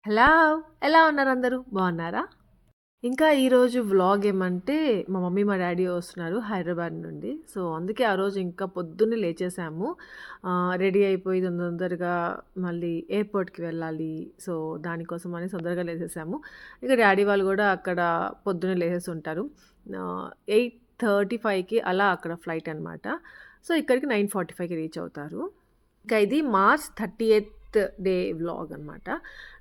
Hello! ఎలా ఉన్నారు అందరూ? బాగున్నారా? ఇంకా ఈరోజు వ్లాగ్ ఏమంటే మా మమ్మీ, మా డ్యాడీ వస్తున్నారు హైదరాబాద్ నుండి. సో, అందుకే ఆ రోజు ఇంకా పొద్దున్నే లేచేసాము. రెడీ అయిపోయి తొందరగా మళ్ళీ ఎయిర్‌పోర్ట్‌కి వెళ్ళాలి. సో, దానికోసం అని తొందరగా లేసేసాము. ఇక డ్యాడీ వాళ్ళు కూడా అక్కడ పొద్దున్నే లేసేసుంటారు. 8:35కి అలా అక్కడ ఫ్లైట్ అనమాట. సో, ఇక్కడికి 9:45కి రీచ్ అవుతారు. ఇంకా ఇది మార్చ్ 30th డే వ్లాగ్ అనమాట.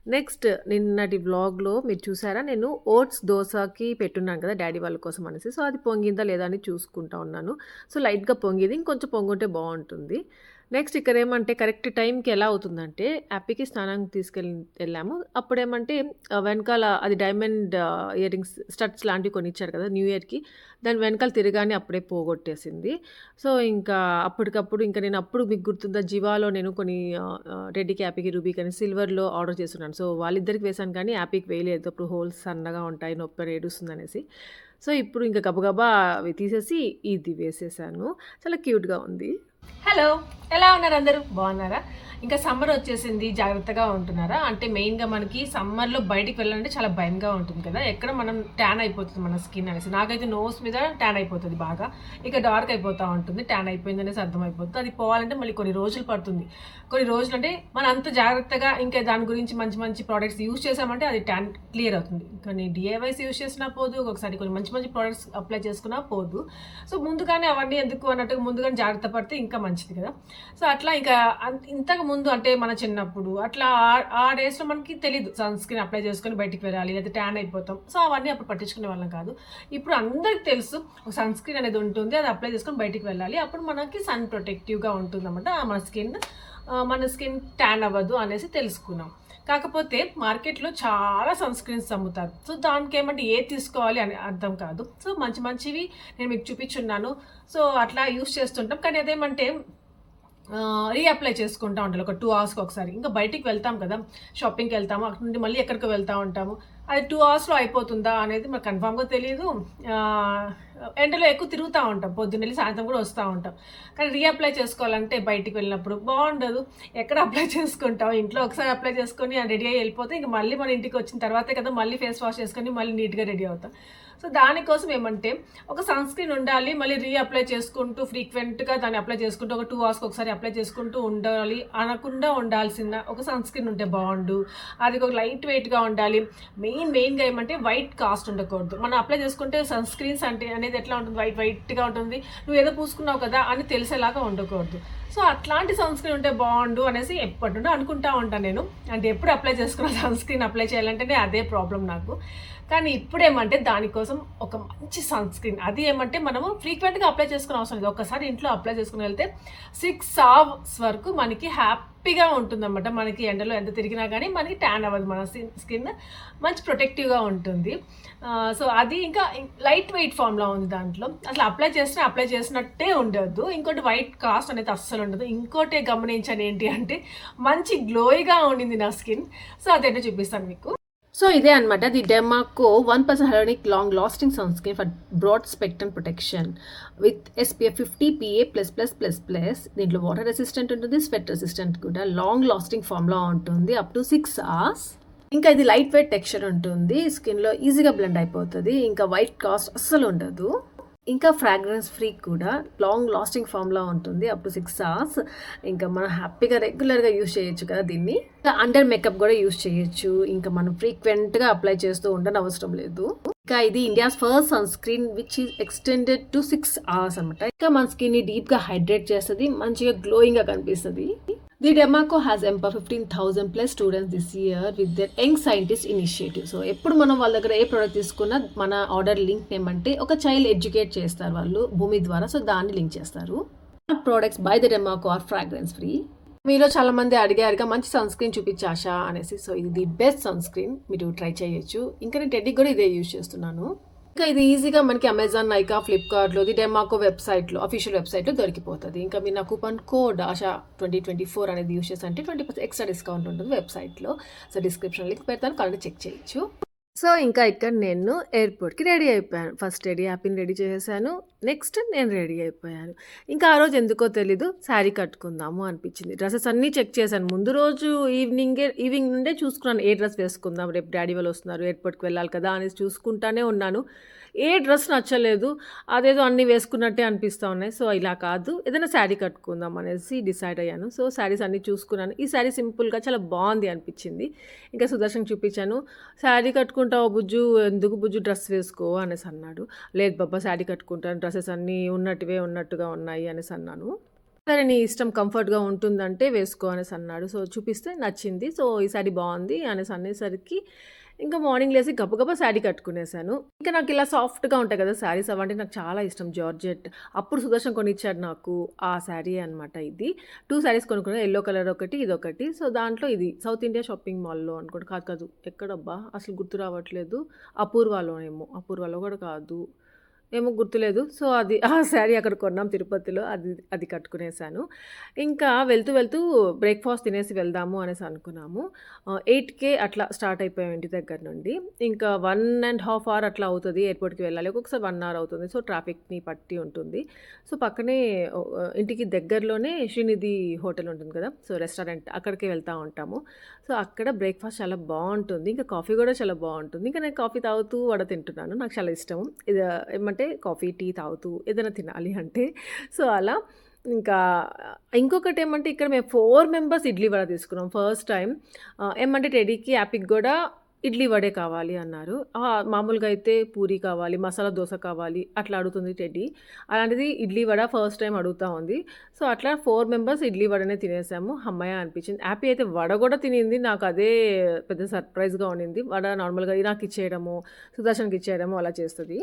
నెక్స్ట్ నిన్నటి వ్లాగ్‌లో మీరు చూసారా? నేను ఓట్స్ దోసకి పెట్టున్నాను కదా! డ్యాడీ వాళ్ళ కోసం అనేసి. సో, అది పొంగిందా లేదా అని చూసుకుంటా ఉన్నాను. సో, లైట్‌గా పొంగింది. ఇంకొంచెం పొంగుంటే బావుంటుంది. నెక్స్ట్ ఇక్కడేమంటే కరెక్ట్ టైంకి ఎలా అవుతుందంటే హ్యాపీకి స్నానానికి వెళ్ళాము. అప్పుడేమంటే వెనకాల అది డైమండ్ ఇయర్ రింగ్స్ స్టడ్స్ లాంటివి కొనిచ్చారు కదా! న్యూ ఇయర్‌కి. దాని వెనకాల తిరగానే అప్పుడే పోగొట్టేసింది. సో, ఇంకా అప్పటికప్పుడు ఇంకా నేను అప్పుడు మీకు గుర్తుందా జివాలో నేను కొన్ని రెడ్డికి, యాపీకి, రూబీకి అని సిల్వర్‌లో ఆర్డర్ చేసున్నాను. సో, వాళ్ళిద్దరికి వేశాను కానీ యాపీకి వేయలేదు. అప్పుడు హోల్స్ సన్నగా ఉంటాయి, నొప్పి ఏడుస్తుందనేసి. సో, ఇప్పుడు ఇంకా గబగబా అవి తీసేసి ఇది వేసేసాను. చాలా క్యూట్‌గా ఉంది. హలో! ఎలా ఉన్నారు అందరూ? బాగున్నారా? ఇంకా సమ్మర్ వచ్చేసింది. జాగ్రత్తగా ఉంటున్నారా? అంటే మెయిన్‌గా మనకి సమ్మర్‌లో బయటికి వెళ్ళాలంటే చాలా భయంగా ఉంటుంది కదా! ఎక్కడ మనం ట్యాన్ అయిపోతుంది మన స్కిన్ అనేసి. నాకైతే నోస్ మీద ట్యాన్ అయిపోతుంది బాగా. ఇక డార్క్ అయిపోతా ఉంటుంది. ట్యాన్ అయిపోయిందనేసి అర్థమైపోతుంది. అది పోవాలంటే మళ్ళీ కొన్ని రోజులు పడుతుంది. కొన్ని రోజులు అంటే మనం అంత జాగ్రత్తగా ఇంకా దాని గురించి మంచి మంచి ప్రొడక్ట్స్ యూజ్ చేసామంటే అది ట్యాన్ క్లియర్ అవుతుంది. కొన్ని డిఐవైస్ యూజ్ చేసినా పోదు. ఒక్కొక్కసారి కొన్ని మంచి మంచి ప్రొడక్ట్స్ అప్లై చేసుకున్నా పోదు. సో, ముందుగానే అవన్నీ ఎందుకు అన్నట్టుగా ముందుగానే జాగ్రత్త పడితే ఇంకా మంచిది కదా! సో, అట్లా ఇంకా ఇంతకు ముందు అంటే మన చిన్నప్పుడు అట్లా ఆ డేస్‌లో మనకి తెలీదు. సన్ స్క్రీన్ అప్లై చేసుకొని బయటికి వెళ్ళాలి. లేదా ట్యాన్ అయిపోతాం. సో, అవన్నీ అప్పుడు పట్టించుకునే వాళ్ళం కాదు. ఇప్పుడు అందరికి తెలుసు ఒక సన్ స్క్రీన్ అనేది ఉంటుంది. అది అప్లై చేసుకొని బయటికి వెళ్ళాలి. అప్పుడు మనకి సన్ ప్రొటెక్టివ్‌గా ఉంటుందన్నమాట. మన స్కిన్ ట్యాన్ అవ్వదు అనేసి తెలుసుకున్నాం. కాకపోతే మార్కెట్‌లో చాలా సన్ స్క్రీన్స్ అమ్ముతారు. సో, దానికేమంటే ఏది తీసుకోవాలి అని అర్థం కాదు. సో, మంచి మంచివి నేను మీకు చూపిచ్చున్నాను. సో, అట్లా యూజ్ చేస్తుంటాం. కానీ అదేమంటే రీఅప్లై చేసుకుంటా ఉండాలి. ఒక 2 అవర్స్‌కి ఒకసారి. ఇంకా బయటికి వెళ్తాం కదా! షాపింగ్‌కెళ్తాము. అక్కడి నుండి మళ్ళీ ఎక్కడికో వెళ్తా ఉంటాము. అది 2 అవర్స్‌లో అయిపోతుందా అనేది మనకు కన్ఫర్మ్‌గా తెలీదు. ఆహ్, ఎండలో ఎక్కువ తిరుగుతా ఉంటాం. పొద్దున్నెళ్ళి సాయంత్రం కూడా వస్తా ఉంటాం. కానీ రీఅప్లై చేసుకోవాలంటే బయటికి వెళ్ళినప్పుడు బావుండదు. ఎక్కడ అప్లై చేసుకుంటాం? ఇంట్లో ఒకసారి అప్లై చేసుకొని రెడీ అయ్యి ఎళ్ళిపోతే ఇంక మళ్ళీ మన ఇంటికి వచ్చిన తర్వాతే కదా మళ్ళీ ఫేస్ వాష్ చేసుకొని మళ్ళీ నీట్‌గా రెడీ అవుతాం. సో, దానికోసం ఏమంటే ఒక సన్ స్క్రీన్ ఉండాలి. మళ్ళీ రీఅప్లై చేసుకుంటూ ఫ్రీక్వెంట్‌గా దాన్ని అప్లై చేసుకుంటూ ఒక 2 అవర్స్‌కి ఒకసారి అప్లై చేసుకుంటూ ఉండాలి అనకుండా ఉండాల్సిన ఒక సన్ స్క్రీన్ ఉంటే బావుండు. అది ఒక లైట్ వెయిట్‌గా ఉండాలి. మెయిన్‌గా ఏమంటే వైట్ కాస్ట్ ఉండకూడదు. మనం అప్లై చేసుకుంటే సన్ స్క్రీన్స్ అంటే అనేది ఎట్లా ఉంటుంది? వైట్‌గా ఉంటుంది. నువ్వేదో పూసుకున్నావు కదా అని తెలిసేలాగా ఉండకూడదు. సో, అట్లాంటి సన్ స్క్రీన్ ఉంటే బావుండు అనేసి ఎప్పటినుండో అనుకుంటా ఉంటాను నేను. అంటే ఎప్పుడు అప్లై చేసుకున్న సన్ స్క్రీన్ అప్లై చేయాలంటేనే అదే ప్రాబ్లమ్ నాకు. కానీ ఇప్పుడేమంటే దానికోసం ఒక మంచి సన్ స్క్రీన్. అది ఏమంటే మనము ఫ్రీక్వెంట్‌గా అప్లై చేసుకునే అవసరం లేదు. ఒక్కసారి ఇంట్లో అప్లై చేసుకొని వెళ్తే 6 అవర్స్ వరకు మనకి హ్యాపీగా ఉంటుందన్నమాట. మనకి ఎండలో ఎంత తిరిగినా గానీ మనకి ట్యాన్ అవ్వదు. మన స్కిన్ మంచి ప్రొటెక్టివ్‌గా ఉంటుంది. సో, అది ఇంకా లైట్ వెయిట్ ఫార్మ్‌లో ఉంది దాంట్లో. అసలు అప్లై చేసినట్టే ఉండదు. ఇంకోటి వైట్ కాస్ట్ అనేది అస్సలు ఉండదు. ఇంకోటి గమనించాను ఏంటి అంటే మంచి గ్లోయిగా ఉండింది నా స్కిన్. సో, అదేంటో చూపిస్తాను మీకు. సో, ఇదే అనమాట. The Derma Co 1% hyaluronic long lasting sunscreen for broad spectrum protection with SPF 50 PA++++. దీంట్లో వాటర్ రెసిస్టెంట్ ఉంటుంది, స్వెట్ రెసిస్టెంట్ కూడా. లాంగ్ లాస్టింగ్ ఫార్మ్‌లో ఉంటుంది. Up to 6 hours. ఇంకా ఇది లైట్ వెయిట్ టెక్స్చర్ ఉంటుంది. స్కిన్‌లో ఈజీగా బ్లెండ్ అయిపోతది. ఇంకా వైట్ కాస్ట్ అస్సలు ఉండదు. ఇంకా ఫ్రాగ్రెన్స్ ఫ్రీ కూడా. లాంగ్ లాస్టింగ్ ఫార్మ్‌లో ఉంటుంది. Up to 6 hours. ఇంకా మనం హ్యాపీగా రెగ్యులర్‌గా యూజ్ చేయొచ్చు కదా దీన్ని. ఇంకా అండర్ మేకప్ కూడా యూజ్ చేయొచ్చు. ఇంకా మనం ఫ్రీక్వెంట్‌గా అప్లై చేస్తూ ఉండనవసరం లేదు. ఇంకా ఇది India's first sunscreen which is extended to 6 hours అనమాట. ఇంకా మన స్కిన్‌ని డీప్‌గా హైడ్రేట్ చేస్తది. మంచిగా గ్లోయింగ్‌గా కనిపిస్తది. The Derma Co has empower 15,000+ students this year with their young scientist initiative. So, ఎప్పుడు మనం వాళ్ళ దగ్గర ఏ ప్రొడక్ట్ తీసుకున్నా మన ఆర్డర్ లింక్ ఏమంటే ఒక చైల్డ్ ఎడ్యుకేట్ చేస్తారు వాళ్ళు భూమి ద్వారా. సో, దాన్ని లింక్ చేస్తారు. Products by the Derma Co are fragrance free. మీలో చాలా మంది అడిగారుగా మంచి సన్ స్క్రీన్ చూపించు ఆశా అనేసి. సో, ఇది ది బెస్ట్ సన్ స్క్రీన్. మీరు ట్రై చేయొచ్చు. ఇంకా నేను టెడ్డీకి కూడా ఇదే యూజ్ చేస్తున్నాను. ఇంకా ఇది ఈజీగా మనకి అమెజాన్, నైకా, ఫ్లిప్‌కార్ట్‌లో ది డెర్మాకో వెబ్‌సైట్‌లో అఫీషియల్ వెబ్‌సైట్‌లో దొరికిపోతది. ఇంకా మీరు నా కూపన్ కోడ్ ఆశా 2024 అనేది యూజ్ చేశారంటే 20% ఎక్స్ట్రా డిస్కౌంట్ ఉంటుంది వెబ్‌సైట్‌లో. సో, డిస్క్రిప్షన్ లింక్ పెడతాను. కావాలంటే చెక్ చేయొచ్చు. సో, ఇంకా ఇక్కడ నేను ఎయిర్‌పోర్ట్‌కి రెడీ అయిపోయాను. ఫస్ట్ హ్యాపీని రెడీ చేసేసాను. నెక్స్ట్ నేను రెడీ అయిపోయాను. ఇంకా ఆ రోజు ఎందుకో తెలీదు శారీ కట్టుకుందాము అనిపించింది. డ్రెసెస్ అన్నీ చెక్ చేశాను. ముందు రోజు ఈవినింగ్ నుండే చూసుకున్నాను. ఏ డ్రెస్ వేసుకుందాం, రేపు డ్యాడీ వాళ్ళు వస్తున్నారు, ఎయిర్‌పోర్ట్‌కి వెళ్ళాలి కదా అనేసి చూసుకుంటానే ఉన్నాను. ఏ డ్రెస్ నచ్చలేదు. అదేదో అన్నీ వేసుకున్నట్టే అనిపిస్తా ఉన్నాయి. సో, ఇలా కాదు ఏదైనా శారీ కట్టుకుందాం అనేసి డిసైడ్ అయ్యాను. సో, శారీస్ అన్నీ చూసుకున్నాను. ఈ శారీ సింపుల్‌గా చాలా బాగుంది అనిపించింది. ఇంకా సుదర్శన్‌కి చూపించాను. శారీ కట్టుకుంటావా బుజ్జు? ఎందుకు బుజ్జు డ్రెస్ వేసుకో అనేసి అన్నాడు. లేదు బాబా శారీ కట్టుకుంటాను. డ్రెసెస్ అన్నీ ఉన్నట్టుగా ఉన్నాయి అనేసి అన్నాను. సరే నీ ఇష్టం కంఫర్ట్‌గా ఉంటుందంటే వేసుకో అనేసి అన్నాడు. సో, చూపిస్తే నచ్చింది. సో, ఈ శారీ బాగుంది అనేసి అనేసరికి ఇంకా మార్నింగ్ లేసి గబగబా శారీ కట్టుకునేసాను. ఇంకా నాకు ఇలా సాఫ్ట్‌గా ఉంటాయి కదా శారీస్ అవంటే నాకు చాలా ఇష్టం జార్జెట్. అప్పుడు సుదర్శన్ కొనిచ్చాడు నాకు ఆ శారీ అనమాట ఇది. 2 శారీస్ కొనుక్కున్నా. యెల్లో కలర్ ఒకటి, ఇదొకటి. సో, దాంట్లో ఇది సౌత్ ఇండియా షాపింగ్ మాల్‌లో అనుకుంటా. కాదు. ఎక్కడబ్బా అసలు గుర్తు రావట్లేదు. అపూర్వలో కూడా కాదు. ఏమో గుర్తులేదు. సో, అది ఆ శారీ అక్కడ కొన్నాం తిరుపతిలో. అది కట్టుకునేసాను. ఇంకా వెళ్తూ బ్రేక్‌ఫాస్ట్ తినేసి వెళ్దాము అనేసి అనుకున్నాము. 8:00కే అట్లా స్టార్ట్ అయిపోయాం ఇంటి దగ్గర నుండి. ఇంకా 1½ అవర్ అట్లా అవుతది ఎయిర్‌పోర్ట్‌కి వెళ్ళాలి. ఒక్కొక్కసారి 1 అవర్ అవుతుంది. సో, ట్రాఫిక్‌ని పట్టి ఉంటుంది. సో, పక్కనే ఇంటికి దగ్గరలోనే శ్రీనిధి హోటల్ ఉంటుంది కదా! సో, రెస్టారెంట్ అక్కడికే వెళ్తా ఉంటాము. సో, అక్కడ బ్రేక్‌ఫాస్ట్ చాలా బావుంటుంది. ఇంకా కాఫీ కూడా చాలా బావుంటుంది. ఇంకా నేను కాఫీ తాగుతూ వడ తింటున్నాను. నాకు చాలా ఇష్టం. ఇది ఏమంటే కాఫీ, టీ తాగుతూ ఏదైనా తినాలి అంటే. సో, అలా ఇంకా ఇంకొకటేమంటే ఇక్కడ మేము 4 మెంబర్స్ ఇడ్లీ వడ తీసుకున్నాం ఫస్ట్ టైమ్. ఏమంటే టెడ్డీకి, యాపికి గూడా ఇడ్లీ వడే కావాలి అన్నారు. మామూలుగా అయితే పూరి కావాలి, మసాలా దోస కావాలి అట్లా అడుగుతుంది టెడ్డీ. అలాంటిది ఇడ్లీ వడ ఫస్ట్ టైమ్ అడుగుతా ఉంది. సో, అట్లా 4 మెంబర్స్ ఇడ్లీ వడనే తినేసాము. హమ్మయ్య అనిపించింది. యాపీ అయితే వడ కూడా తినింది. నాకు అదే పెద్ద సర్ప్రైజ్‌గా ఉండింది. వడ నార్మల్‌గా నాకిచ్చేయడము, సుదర్శన్‌కి ఇచ్చేయడము అలా చేస్తది.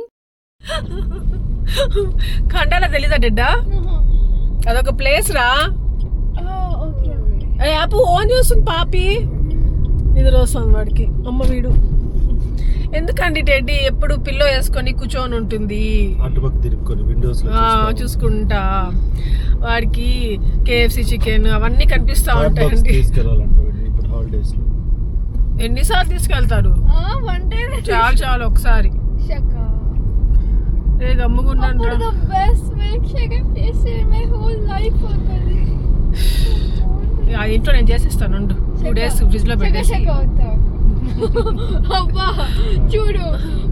ఖండాల తెలీదా డెడ్డా? అదొక ప్లేస్ రా. యాప్ ఓన్ చూస్తుంది పాపి. నిద్ర వస్తుంది వాడికి. అమ్మ వీడు ఎందుకండి టెడ్డీ ఎప్పుడు పిల్లో వేసుకొని కూర్చొని ఉంటుంది చూసుకుంటా. వాడికి KFC చికెన్ అవన్నీ కనిపిస్తా ఉంటాయండి. ఎన్నిసార్లు తీసుకెళ్తారు? చాలు ఒకసారి. ఇంట్లో నేను చేసేస్తాను 2 days ఫ్రిడ్జ్ లో పెట్టేసి. అబ్బా చూడు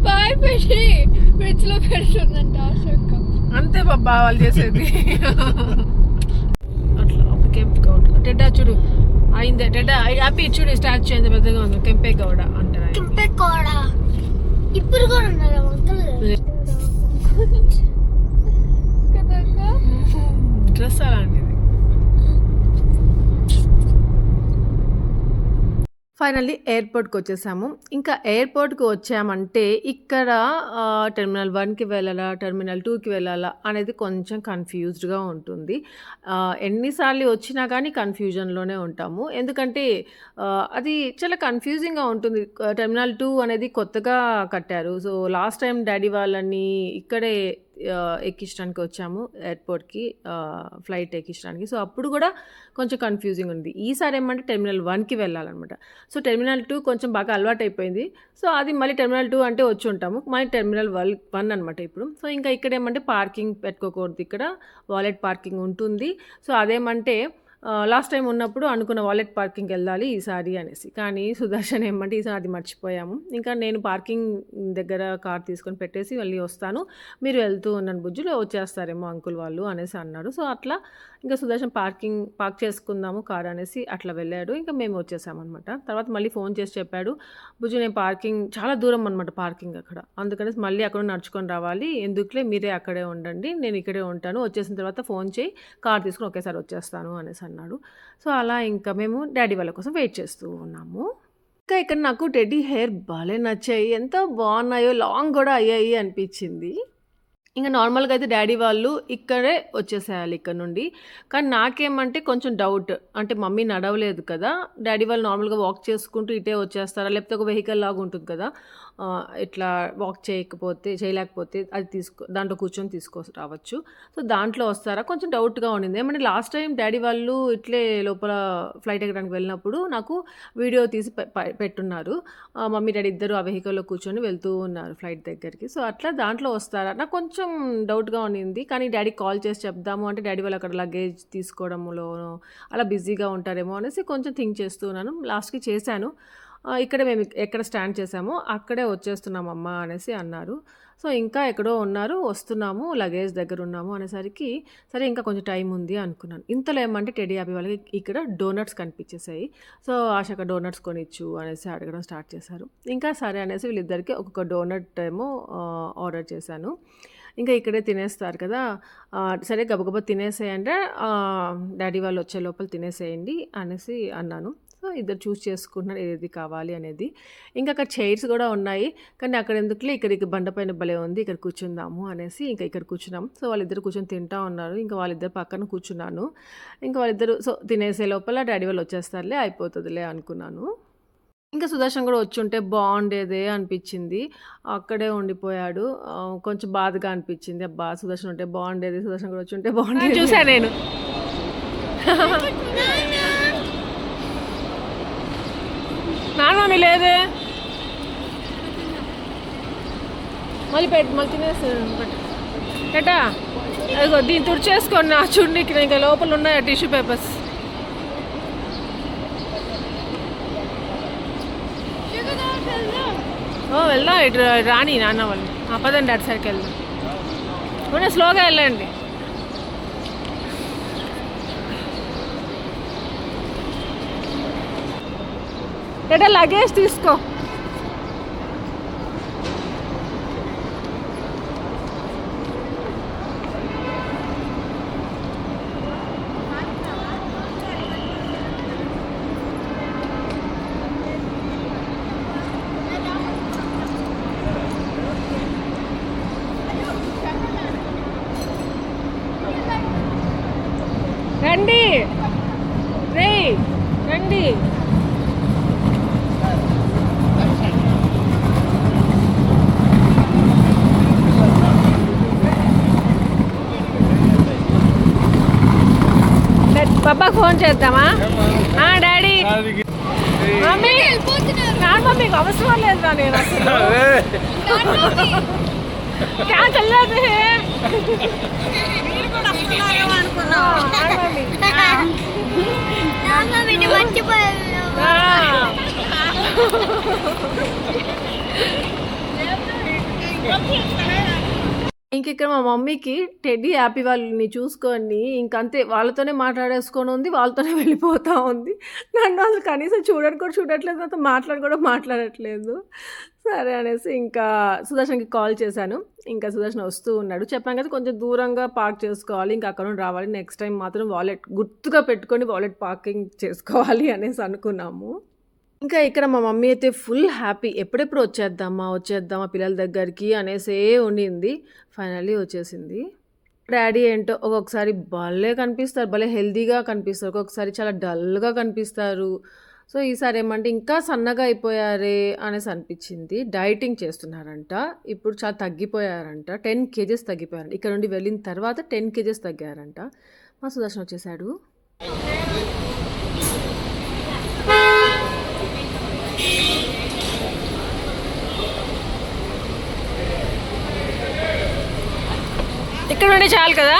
బాయ్ పెట్టి ఫ్రిడ్జ్ లో పెడుతుందంట అంతే బాబా వాళ్ళు చేసేది. అట్లా టెడ్డా చూడు అయిందే. టెడ్డా హ్యాపీ చూడు స్టాచ్యూ ఎంత పెద్దగా ఉంది. కెంపే గౌడ అంటారు. ఇప్పుడు కూడా ఉన్నారు డ్రెస్ అలాంటిది. ఫైనల్లీ ఎయిర్‌పోర్ట్‌కి వచ్చేసాము. ఇంకా ఎయిర్‌పోర్ట్‌కి వచ్చామంటే ఇక్కడ టెర్మినల్ 1కి వెళ్ళాలా, టెర్మినల్ 2కి వెళ్ళాలా అనేది కొంచెం కన్‌ఫ్యూజ్డ్‌గా ఉంటుంది. ఎన్నిసార్లు వచ్చినా కానీ కన్‌ఫ్యూజన్‌లోనే ఉంటాము. ఎందుకంటే అది చాలా కన్‌ఫ్యూజింగ్‌గా ఉంటుంది. టెర్మినల్ 2 అనేది కొత్తగా కట్టారు. సో, లాస్ట్ టైమ్ డ్యాడీ వాళ్ళని ఇక్కడే ఎక్కించడానికి వచ్చాము ఎయిర్‌పోర్ట్‌కి, ఫ్లైట్ ఎక్కించడానికి. సో, అప్పుడు కూడా కొంచెం కన్‌ఫ్యూజింగ్ ఉంది. ఈసారి ఏమంటే టెర్మినల్ 1కి వెళ్ళాలనమాట. సో, టెర్మినల్ 2 కొంచెం బాగా అలవాటయిపోయింది. సో, అది మళ్ళీ టెర్మినల్ 2 అంటే వచ్చుంటాము. మళ్ళీ టెర్మినల్ 1 అనమాట ఇప్పుడు. సో, ఇంకా ఇక్కడేమంటే పార్కింగ్ పెట్టుకోకూడదు. ఇక్కడ వాలెట్ పార్కింగ్ ఉంటుంది. సో, అదేమంటే లాస్ట్ టైమ్ ఉన్నప్పుడు అనుకున్న వాలెట్ పార్కింగ్‌కి వెళ్ళాలి ఈసారి అనేసి. కానీ సుదర్శన్ ఏమంటే ఈసారి అది మర్చిపోయాము. ఇంకా నేను పార్కింగ్ దగ్గర కార్ తీసుకొని పెట్టేసి మళ్ళీ వస్తాను. మీరు వెళ్తూ ఉన్నాను బుజ్జులో వచ్చేస్తారేమో అంకుల్ వాళ్ళు అనేసి అన్నాడు. సో, అట్లా ఇంకా సుదర్శన్ పార్క్ చేసుకుందాము కార్ అనేసి అట్లా వెళ్ళాడు. ఇంకా మేము వచ్చేసామనమాట. తర్వాత మళ్ళీ ఫోన్ చేసి చెప్పాడు, బుజ్జు నేను పార్కింగ్ చాలా దూరం అనమాట పార్కింగ్ అక్కడ. అందుకనేసి మళ్ళీ అక్కడ నడుచుకొని రావాలి. ఎందుకులే మీరే అక్కడే ఉండండి. నేను ఇక్కడే ఉంటాను. వచ్చేసిన తర్వాత ఫోన్ చేయి కార్ తీసుకొని ఒకేసారి వచ్చేస్తాను అనేసి అన్నాడు. సో, అలా ఇంకా మేము డ్యాడీ వాళ్ళ కోసం వెయిట్ చేస్తూ ఉన్నాము. ఇంకా ఇక్కడ నాకు టెడ్డీ హెయిర్ భలే నచ్చాయి. ఎంత బాగున్నాయో లాంగ్ కూడా అయ్యాయి అనిపించింది. ఇంకా నార్మల్గా అయితే డాడీ వాళ్ళు ఇక్కడే వచ్చేసేయాలి ఇక్కడ నుండి. కానీ నాకేమంటే కొంచెం డౌట్, అంటే మమ్మీ నడవలేదు కదా, డాడీ వాళ్ళు నార్మల్గా వాక్ చేసుకుంటూ ఇటే వచ్చేస్తారా, లేకపోతే ఒక వెహికల్ లాగా ఉంటుంది కదా, ఇట్లా వాక్ చేయలేకపోతే అది దాంట్లో కూర్చొని రావచ్చు. సో దాంట్లో వస్తారా కొంచెం డౌట్గా ఉండింది. ఏమంటే లాస్ట్ టైం డాడీ వాళ్ళు ఇట్లే లోపల ఫ్లైట్ ఎక్కడానికి వెళ్ళినప్పుడు నాకు వీడియో తీసి పెట్టున్నారు. మమ్మీ డాడీ ఇద్దరు ఆ వెహికల్లో కూర్చొని వెళ్తూ ఉన్నారు ఫ్లైట్ దగ్గరికి. సో అట్లా దాంట్లో వస్తారా నాకు కొంచెం డౌట్గా ఉండింది. కానీ డాడీకి కాల్ చేసి చెప్దాము అంటే డాడీ వాళ్ళు అక్కడ లగేజ్ తీసుకోవడంలో అలా బిజీగా ఉంటారేమో అనేసి కొంచెం థింక్ చేస్తున్నాను. లాస్ట్కి చేశాను. ఇక్కడే మేము ఎక్కడ స్టాండ్ చేసామో అక్కడే వచ్చేస్తున్నాం అమ్మ అనేసి అన్నారు. సో ఇంకా ఎక్కడో ఉన్నారు, వస్తున్నాము, లగేజ్ దగ్గర ఉన్నాము అనేసరికి సరే ఇంకా కొంచెం టైం ఉంది అనుకున్నాను. ఇంతలో ఏమంటే టెడీ హ్యాపీ వాళ్ళకి ఇక్కడ డోనట్స్ కనిపించేసాయి. సో ఆశక డోనట్స్ కొనిచ్చు అనేసి అడగడం స్టార్ట్ చేశారు. ఇంకా సరే అనేసి వీళ్ళిద్దరికి ఒక్కొక్క డోనట్ ఏమో ఆర్డర్ చేశాను. ఇంకా ఇక్కడే తినేస్తారు కదా, సరే గబగబా తినేసేయండి, డాడీ వాళ్ళు వచ్చే లోపల తినేసేయండి అనేసి అన్నాను. సో ఇద్దరు చూస్ చేసుకుంటున్నారు ఏది కావాలి అనేది. ఇంకా అక్కడ చైర్స్ కూడా ఉన్నాయి, కానీ అక్కడ ఎందుకులే ఇక్కడికి బండపైన భలే ఉంది, ఇక్కడ కూర్చుందాము అనేసి ఇంకా ఇక్కడ కూర్చున్నాం. సో వాళ్ళిద్దరు కూర్చొని తింటా ఉన్నారు, ఇంకా వాళ్ళిద్దరు పక్కన కూర్చున్నాను. ఇంకా వాళ్ళిద్దరు సో తినేసే లోపల డాడీ వాళ్ళు వచ్చేస్తారులే, అయిపోతుందిలే అనుకున్నాను. ఇంకా సుదర్శన్ కూడా వచ్చి ఉంటే బాగుండేదే అనిపించింది, అక్కడే ఉండిపోయాడు. కొంచెం బాధగా అనిపించింది, అబ్బా సుదర్శన్ ఉంటే బాగుండేది, సుదర్శన్ కూడా వచ్చి ఉంటే బాగుండేది చూసాను నేను. నాన్న లేదే, మళ్ళీ తినేస్తాను ఎటా. అదిగో దీన్ని తుడిచేసుకోండి నా చుండికి, ఇంకా లోపల ఉన్నాయి టిష్యూ పేపర్స్. వెళ్దాం, ఇటు రాని నాన్న వాళ్ళు. పదండి అటు సరికి వెళ్దాం, కొంచెం స్లోగా వెళ్ళండి. ఎటా లగేజ్ తీసుకో. రండి రే రండి. బాబాకి ఫోన్ చేద్దామా? డాడీ మమ్మీ నాన్న మీకు అవసరం లేదు, నేను క్యాన్సల్ ఇంక ఇక్కడ మా మమ్మీకి టెడ్డీ హ్యాపీ వాళ్ళని చూసుకొని ఇంకంతే వాళ్ళతోనే మాట్లాడేసుకొని ఉంది, వాళ్ళతోనే వెళ్ళిపోతూ ఉంది. నన్ను అసలు కనీసం చూడట్లేదు, నాతో మాట్లాడట్లేదు. సరే అనేసి ఇంకా సుదర్శన్కి కాల్ చేశాను. ఇంకా సుదర్శన్ వస్తూ ఉన్నాడు. చెప్పాను కదా కొంచెం దూరంగా పార్క్ చేసుకోవాలి, ఇంకా అక్కడ నుండి రావాలి. నెక్స్ట్ టైం మాత్రం వాలెట్ గుర్తుగా పెట్టుకొని వాలెట్ పార్కింగ్ చేసుకోవాలి అనేసి అనుకున్నాము. ఇంకా ఇక్కడ మా మమ్మీ అయితే ఫుల్ హ్యాపీ, ఎప్పుడెప్పుడు వచ్చేద్దామా పిల్లల దగ్గరికి అనేసే ఉండింది. ఫైనల్లీ వచ్చేసింది. డాడీ ఏంటో ఒక్కొక్కసారి భలే కనిపిస్తారు, భలే హెల్తీగా కనిపిస్తారు, ఒక్కొక్కసారి చాలా డల్గా కనిపిస్తారు. సో ఈసారి ఏమంటే ఇంకా సన్నగా అయిపోయారే అనేసి అనిపించింది. డైటింగ్ చేస్తున్నారంట, ఇప్పుడు చాలా తగ్గిపోయారంట, 10 kgs తగ్గిపోయారంట. ఇక్కడ నుండి వెళ్ళిన తర్వాత 10 kgs తగ్గారంట. మా సుదర్శన్ వచ్చేసాడు. ఇక్కడ నుండి చాలు కదా.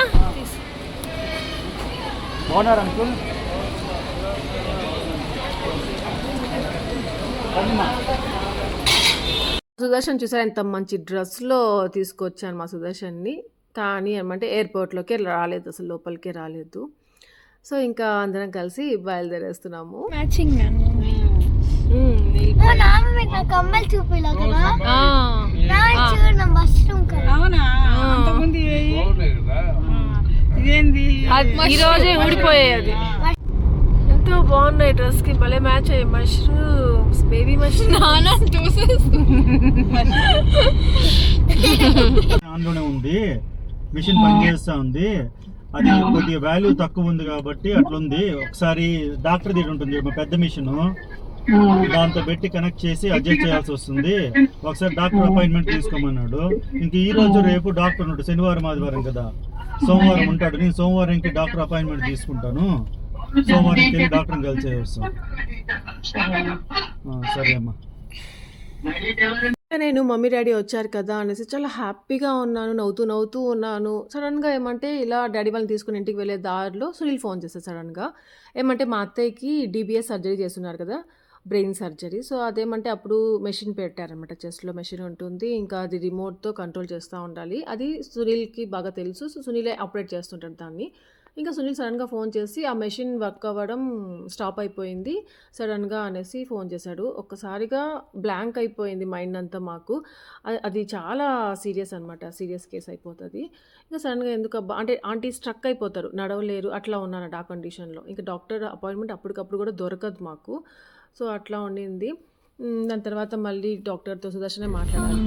సుదర్శన్ చూసారు ఎంత మంచి డ్రెస్లో తీసుకొచ్చాను మా సుదర్శన్ని. కానీ ఏమంటే ఎయిర్పోర్ట్లోకి రాలేదు, అసలు లోపలికే రాలేదు. సో ఇంకా అందరం కలిసి బయలుదేరేస్తున్నాము. ఈ రోజే ఊడిపోయాయి, అది ఎంతో బాగున్నాయి డ్రెస్ కి, భలే మ్యాచ్ అయ్యాయి. మష్రూమ్స్, బేబీ మష్రూమ్ ఆన్లోనే ఉంది, మిషన్ పనిచేస్తూ ఉంది, అది కొద్దిగా వాల్యూ తక్కువ ఉంది కాబట్టి అట్లుంది. ఒకసారి డాక్టర్ దగ్గర ఉంటుంది మా పెద్ద మిషన్, దాంతో పెట్టి కనెక్ట్ చేసి అడ్జస్ట్ చేయాల్సి వస్తుంది. ఒకసారి డాక్టర్ అపాయింట్మెంట్ తీసుకోమన్నాడు. ఇంక ఈ రోజు రేపు డాక్టర్ ఉన్నాడు, శనివారం ఆదివారం కదా, సోమవారం ఉంటాడు. నేను సోమవారంకి డాక్టర్ అపాయింట్మెంట్ తీసుకుంటాను, సోమవారంకి వెళ్ళి డాక్టర్ని కలిసే వస్తాను. సరే అమ్మా. నేను మమ్మీ డాడీ వచ్చారు కదా అనేసి చాలా హ్యాపీగా ఉన్నాను, నవ్వుతూ ఉన్నాను. సడన్గా ఏమంటే ఇలా డాడీ వాళ్ళని తీసుకుని ఇంటికి వెళ్ళే దారిలో సునీల్ ఫోన్ చేశారు సడన్గా. ఏమంటే మా అత్తయ్యకి DBS సర్జరీ చేస్తున్నారు కదా, బ్రెయిన్ సర్జరీ. సో అదేమంటే అప్పుడు మెషిన్ పెట్టారనమాట, చెస్ట్లో మెషిన్ ఉంటుంది, ఇంకా అది రిమోట్తో కంట్రోల్ చేస్తూ ఉండాలి. అది సునీల్కి బాగా తెలుసు. సో సునీలే ఆపరేట్ చేస్తుంటాడు దాన్ని. ఇంకా సునీల్ సడన్గా ఫోన్ చేసి ఆ మెషిన్ వర్క్ అవ్వడం స్టాప్ అయిపోయింది సడన్గా అనేసి ఫోన్ చేశాడు. ఒక్కసారిగా బ్లాంక్ అయిపోయింది మైండ్ అంతా మాకు. అది చాలా సీరియస్ అనమాట, సీరియస్ కేసు అయిపోతుంది. ఇంకా సడన్గా ఎందుకబ్బా అంటే ఆంటీ స్ట్రక్ అయిపోతారు, నడవలేరు, అట్లా ఉన్నాను ఆ కండిషన్లో. ఇంకా డాక్టర్ అపాయింట్మెంట్ అప్పటికప్పుడు కూడా దొరకదు మాకు. సో అట్లా ఉండింది. దాని తర్వాత మళ్ళీ డాక్టర్తో సుదర్శనే మాట్లాడాలి.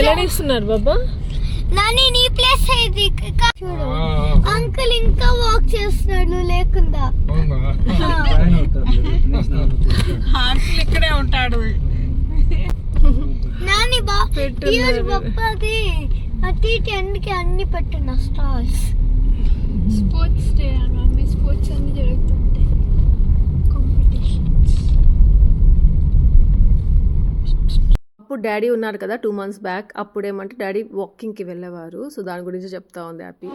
ఎలా ఇస్తున్నారు బాబా? నాని నీ ప్లేస్ ఇది చూడు, అంకుల్ ఇంకా వాక్ చేస్తున్నాడు లేకుండా. అంకుల్ ఇక్కడే ఉంటాడు. నాని బాప్పది అటు ఇటు ఎండ్కి అన్ని పెట్టిన stalls. Sports day mummy, sports అన్ని జరుగుతుంటాయి, కాంపిటీషన్స్. అప్పుడు డాడీ ఉన్నారు కదా 2 months బ్యాక్, అప్పుడు ఏమంటే డాడీ వాకింగ్కి వెళ్ళేవారు. సో దాని గురించి చెప్తా ఉంది హ్యాపీ.